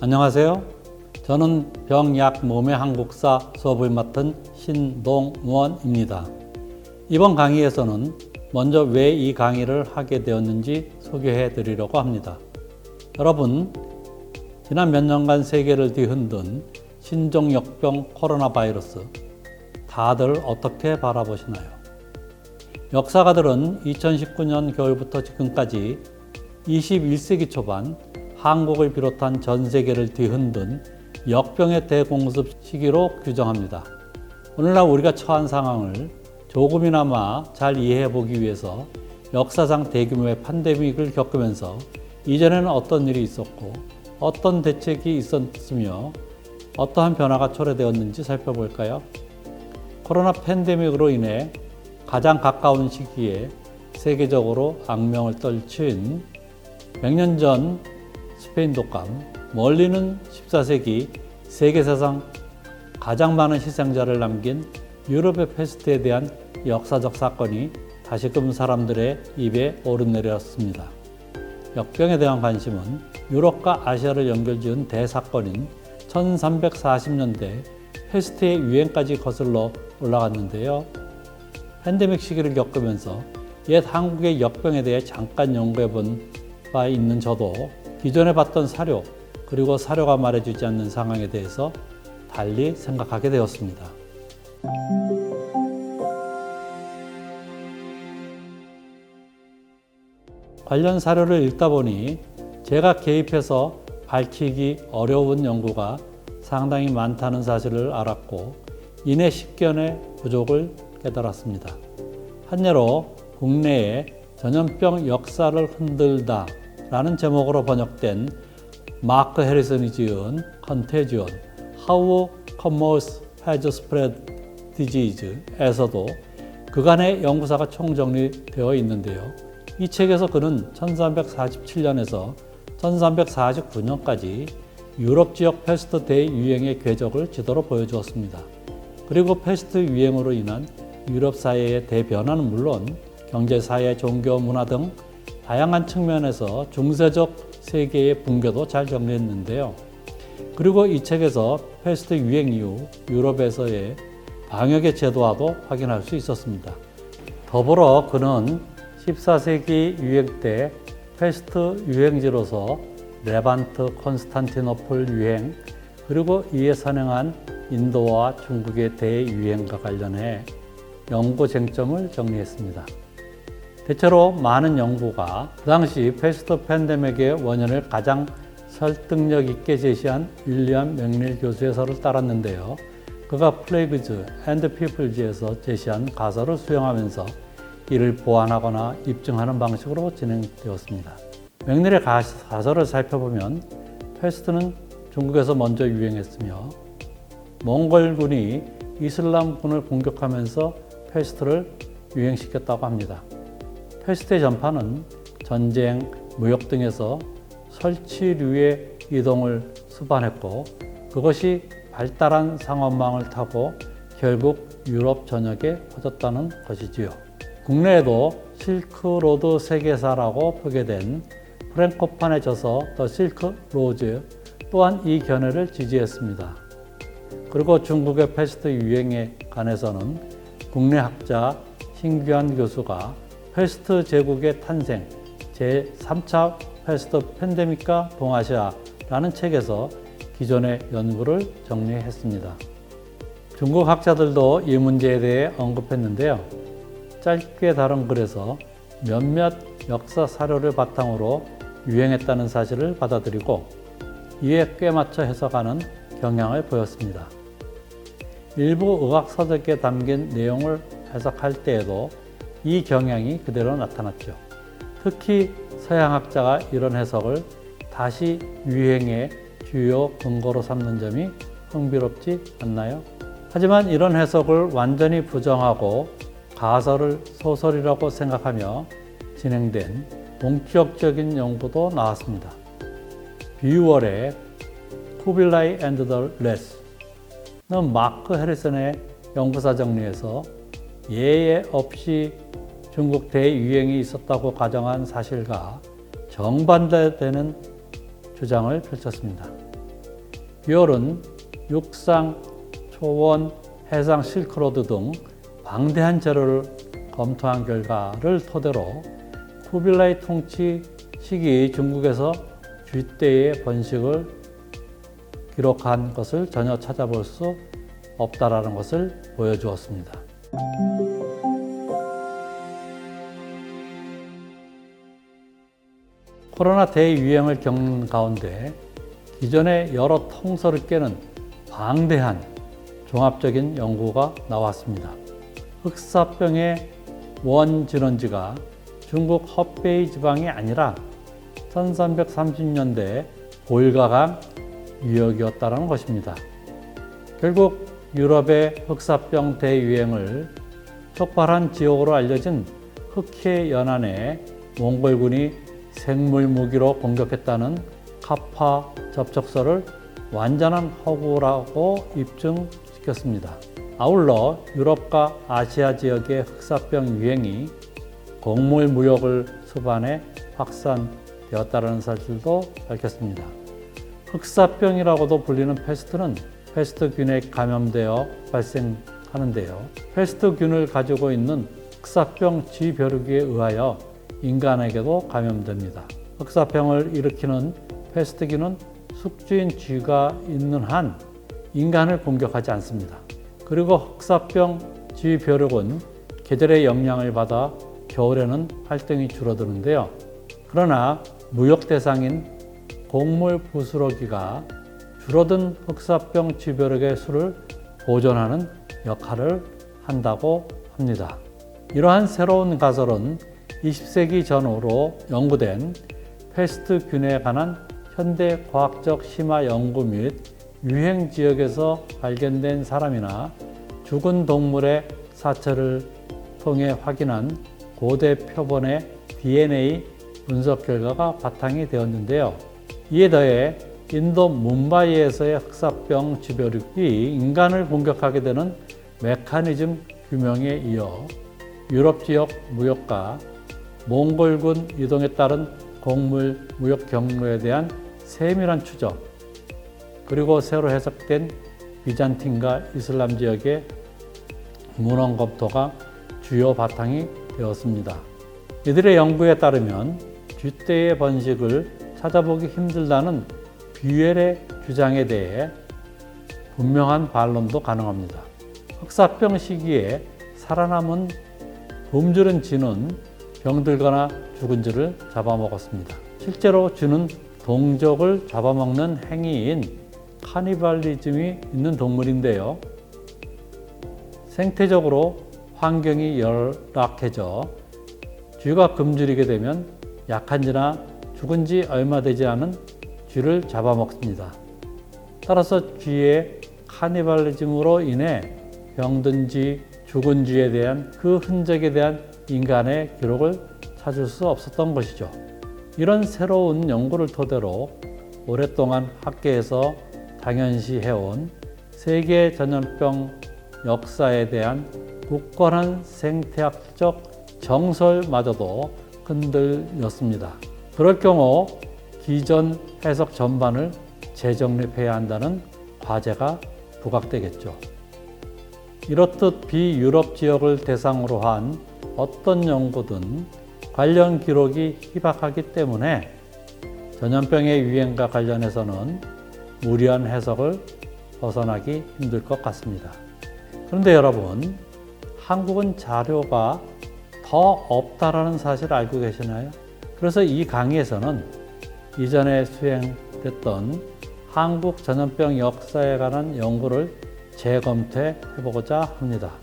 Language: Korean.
안녕하세요. 저는 병약 몸의 한국사 수업을 맡은 신동원입니다. 이번 강의에서는 먼저 왜 이 강의를 하게 되었는지 소개해 드리려고 합니다. 여러분, 지난 몇 년간 세계를 뒤흔든 신종역병 코로나 바이러스, 다들 어떻게 바라보시나요? 역사가들은 2019년 겨울부터 지금까지 21세기 초반 한국을 비롯한 전 세계를 뒤흔든 역병의 대공습 시기로 규정합니다. 오늘날 우리가 처한 상황을 조금이나마 잘 이해해 보기 위해서 역사상 대규모의 팬데믹을 겪으면서 이전에는 어떤 일이 있었고 어떤 대책이 있었으며 어떠한 변화가 초래되었는지 살펴볼까요? 코로나 팬데믹으로 인해 가장 가까운 시기에 세계적으로 악명을 떨친 100년 전 스페인 독감, 멀리는 14세기 세계사상 가장 많은 희생자를 남긴 유럽의 패스트에 대한 역사적 사건이 다시금 사람들의 입에 오르내렸습니다. 역병에 대한 관심은 유럽과 아시아를 연결지은 대사건인 1340년대 패스트의 유행까지 거슬러 올라갔는데요. 팬데믹 시기를 겪으면서 옛 한국의 역병에 대해 잠깐 연구해 본 바 있는 저도 기존에 봤던 사료, 그리고 사료가 말해주지 않는 상황에 대해서 달리 생각하게 되었습니다. 관련 사료를 읽다 보니 제가 개입해서 밝히기 어려운 연구가 상당히 많다는 사실을 알았고 이내 식견의 부족을 깨달았습니다. 한 예로 국내에 전염병 역사를 흔들다 라는 제목으로 번역된 마크 해리슨이 지은 컨테지온 How Commerce Has Spread Disease 에서도 그간의 연구사가 총정리되어 있는데요. 이 책에서 그는 1347년에서 1349년까지 유럽 지역 패스트 대유행의 궤적을 지도로 보여주었습니다. 그리고 패스트 유행으로 인한 유럽 사회의 대변화는 물론 경제, 사회, 종교, 문화 등 다양한 측면에서 중세적 세계의 붕괴도 잘 정리했는데요. 그리고 이 책에서 패스트 유행 이후 유럽에서의 방역의 제도화도 확인할 수 있었습니다. 더불어 그는 14세기 유행 때 패스트 유행지로서 레반트, 콘스탄티노플 유행, 그리고 이에 선행한 인도와 중국의 대유행과 관련해 연구 쟁점을 정리했습니다. 대체로 많은 연구가 그 당시 패스트 팬데믹의 원인을 가장 설득력 있게 제시한 윌리엄 맥닐 교수의 설을 따랐는데요. 그가 플레이그즈 앤드 피플즈에서 제시한 가설을 수용하면서 이를 보완하거나 입증하는 방식으로 진행되었습니다. 맥닐의 가설을 살펴보면 패스트는 중국에서 먼저 유행했으며 몽골군이 이슬람군을 공격하면서 패스트를 유행시켰다고 합니다. 패스트의 전파는 전쟁, 무역 등에서 설치류의 이동을 수반했고 그것이 발달한 상업망을 타고 결국 유럽 전역에 퍼졌다는 것이지요. 국내에도 실크로드 세계사라고 표기된 프랭코판의 저서 더 실크 로즈 또한 이 견해를 지지했습니다. 그리고 중국의 패스트 유행에 관해서는 국내 학자 신규환 교수가 패스트 제국의 탄생, 제3차 패스트 팬데믹과 동아시아라는 책에서 기존의 연구를 정리했습니다. 중국 학자들도 이 문제에 대해 언급했는데요. 짧게 다룬 글에서 몇몇 역사 사료를 바탕으로 유행했다는 사실을 받아들이고 이에 꽤 맞춰 해석하는 경향을 보였습니다. 일부 의학 서적에 담긴 내용을 해석할 때에도 이 경향이 그대로 나타났죠. 특히 서양학자가 이런 해석을 다시 유행의 주요 근거로 삼는 점이 흥미롭지 않나요? 하지만 이런 해석을 완전히 부정하고 가설을 소설이라고 생각하며 진행된 본격적인 연구도 나왔습니다. 뷰월의 쿠빌라이 앤드 더 레스는 마크 해리슨의 연구사 정리에서 예외 없이 중국 대유행이 있었다고 가정한 사실과 정반대되는 주장을 펼쳤습니다. 비올은 육상, 초원, 해상 실크로드 등 방대한 재료를 검토한 결과를 토대로 쿠빌라이 통치 시기 중국에서 쥐떼의 번식을 기록한 것을 전혀 찾아볼 수 없다라는 것을 보여주었습니다. 코로나 대유행을 겪는 가운데 기존의 여러 통설을 깨는 방대한 종합적인 연구가 나왔습니다. 흑사병의 원진원지가 중국 허베이 지방이 아니라 1330년대 볼가강 유역이었다는 것입니다. 결국 유럽의 흑사병 대유행을 촉발한 지역으로 알려진 흑해 연안에 몽골군이 생물 무기로 공격했다는 카파 접촉서를 완전한 허구라고 입증시켰습니다. 아울러 유럽과 아시아 지역의 흑사병 유행이 곡물 무역을 수반해 확산되었다는 사실도 밝혔습니다. 흑사병이라고도 불리는 패스트는 패스트균에 감염되어 발생하는데요. 패스트균을 가지고 있는 흑사병 쥐벼룩에 의하여 인간에게도 감염됩니다. 흑사병을 일으키는 패스트균은 숙주인 쥐가 있는 한 인간을 공격하지 않습니다. 그리고 흑사병 쥐벼룩은 계절의 영향을 받아 겨울에는 활동이 줄어드는데요. 그러나 무역 대상인 곡물 부스러기가 줄어든 흑사병 쥐벼룩의 수를 보존하는 역할을 한다고 합니다. 이러한 새로운 가설은 20세기 전후로 연구된 패스트균에 관한 현대 과학적 심화 연구 및 유행 지역에서 발견된 사람이나 죽은 동물의 사체를 통해 확인한 고대 표본의 DNA 분석 결과가 바탕이 되었는데요. 이에 더해 인도 뭄바이에서의 흑사병 쥐벼룩이 인간을 공격하게 되는 메커니즘 규명에 이어 유럽 지역 무역과 몽골군 이동에 따른 곡물 무역 경로에 대한 세밀한 추적, 그리고 새로 해석된 비잔틴과 이슬람 지역의 문헌 검토가 주요 바탕이 되었습니다. 이들의 연구에 따르면 쥐떼의 번식을 찾아보기 힘들다는 뷰엘의 주장에 대해 분명한 반론도 가능합니다. 흑사병 시기에 살아남은 굶주린 쥐는 병들거나 죽은 쥐를 잡아먹었습니다. 실제로 쥐는 동족을 잡아먹는 행위인 카니발리즘이 있는 동물인데요. 생태적으로 환경이 열악해져 쥐가 굶주리게 되면 약한 쥐나 죽은 지 얼마 되지 않은 쥐를 잡아먹습니다. 따라서 쥐의 카니발리즘으로 인해 병든 쥐, 죽은 쥐에 대한 그 흔적에 대한 인간의 기록을 찾을 수 없었던 것이죠. 이런 새로운 연구를 토대로 오랫동안 학계에서 당연시해온 세계 전염병 역사에 대한 굳건한 생태학적 정설마저도 흔들렸습니다. 그럴 경우 기존 해석 전반을 재정립해야 한다는 과제가 부각되겠죠. 이렇듯 비유럽 지역을 대상으로 한 어떤 연구든 관련 기록이 희박하기 때문에 전염병의 유행과 관련해서는 무리한 해석을 벗어나기 힘들 것 같습니다. 그런데 여러분, 한국은 자료가 더 없다라는 사실을 알고 계시나요? 그래서 이 강의에서는 이전에 수행됐던 한국 전염병 역사에 관한 연구를 재검토해 보고자 합니다.